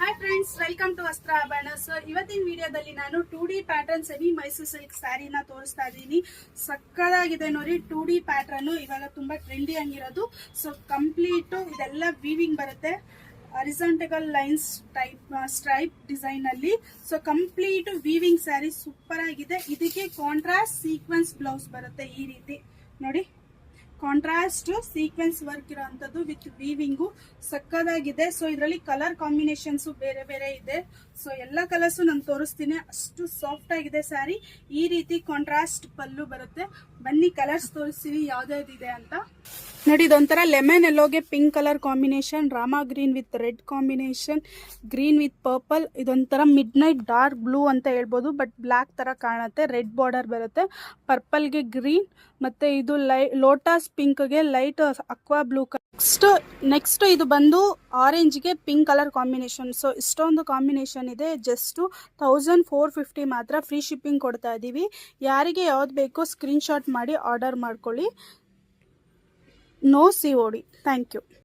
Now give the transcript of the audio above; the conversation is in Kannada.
ಹಾಯ್ ಫ್ರೆಂಡ್ಸ್, ವೆಲ್ಕಮ್ ಟು ವಸ್ತ್ರ ಆಭರಣ. ಸೊ ಇವತ್ತಿನ ವಿಡಿಯೋದಲ್ಲಿ ನಾನು 2D pattern semi Mysuru silk ಸ್ಯಾರಿನ ತೋರಿಸ್ತಾ ಇದ್ದೀನಿ. ಸಕ್ಕದಾಗಿದೆ ನೋಡಿ. 2D ಪ್ಯಾಟರ್ನ್ ಇವಾಗ ತುಂಬಾ ಟ್ರೆಂಡಿ ಆಗಿರೋದು. ಸೊ ಕಂಪ್ಲೀಟ್ ಇದೆಲ್ಲ ವೀವಿಂಗ್ ಬರುತ್ತೆ, ಹಾರಿಜಾಂಟಲ್ ಲೈನ್ಸ್ ಸ್ಟ್ರೈಪ್ ಡಿಸೈನ್ ಅಲ್ಲಿ. So complete weaving sari super ಆಗಿದೆ. ಇದಕ್ಕೆ ಕಾಂಟ್ರಾಸ್ಟ್ ಸೀಕ್ವೆನ್ಸ್ ಬ್ಲೌಸ್ ಬರುತ್ತೆ. ಈ ರೀತಿ ನೋಡಿ, ಕಾಂಟ್ರಾಸ್ಟ್ ಸೀಕ್ವೆನ್ಸ್ ವರ್ಕ್ ಇರೋಂಥದ್ದು ವಿತ್ ವೀವಿಂಗು ಸಕ್ಕದಾಗಿದೆ. ಸೊ ಇದರಲ್ಲಿ ಕಲರ್ ಕಾಂಬಿನೇಷನ್ಸ್ ಬೇರೆ ಬೇರೆ ಇದೆ. ಸೊ ಎಲ್ಲ ಕಲರ್ಸ್ ನಾನು ತೋರಿಸ್ತೀನಿ. ಅಷ್ಟು ಸಾಫ್ಟ್ ಆಗಿದೆ ಸ್ಯಾರಿ. ಈ ರೀತಿ ಕಾಂಟ್ರಾಸ್ಟ್ ಪಲ್ಲು ಬರುತ್ತೆ. ಬನ್ನಿ ಕಲರ್ಸ್ ತೋರಿಸ್ತೀನಿ ಯಾವ್ದಾವ್ದಿದೆ ಅಂತ ನೋಡಿ. ಇದೊಂಥರ ಲೆಮನ್ ಎಲ್ಲೋಗೆ ಪಿಂಕ್ ಕಲರ್ ಕಾಂಬಿನೇಷನ್, ರಾಮಾ green with red combination, green with purple. ಇದೊಂಥರ ಮಿಡ್ ನೈಟ್ ಡಾರ್ಕ್ ಬ್ಲೂ ಅಂತ ಹೇಳ್ಬೋದು, ಬಟ್ ಬ್ಲ್ಯಾಕ್ ತರ ಕಾಣುತ್ತೆ. ರೆಡ್ ಬಾರ್ಡರ್ ಬರುತ್ತೆ, ಪರ್ಪಲ್ಗೆ ಗ್ರೀನ್, ಮತ್ತೆ ಇದು ಲೋಟಸ್ ಪಿಂಕ್ಗೆ ಲೈಟ್ ಅಕ್ವಾ ಬ್ಲೂ. ನೆಕ್ಸ್ಟ್ ಇದು ಬಂದು ಆರೆಂಜ್ಗೆ ಪಿಂಕ್ ಕಲರ್ ಕಾಂಬಿನೇಷನ್. ಸೊ ಇಷ್ಟೊಂದು ಕಾಂಬಿನೇಷನ್ ಇದೆ. ಜಸ್ಟ್ 1450 ಮಾತ್ರ. ಫ್ರೀ ಶಿಪ್ಪಿಂಗ್ ಕೊಡ್ತಾ ಇದ್ದೀವಿ. ಯಾರಿಗೆ ಯಾವ್ದು ಬೇಕೋ ಸ್ಕ್ರೀನ್ ಶಾಟ್ ಮಾಡಿ ಆರ್ಡರ್ ಮಾಡ್ಕೊಳ್ಳಿ. No COD. Thank you.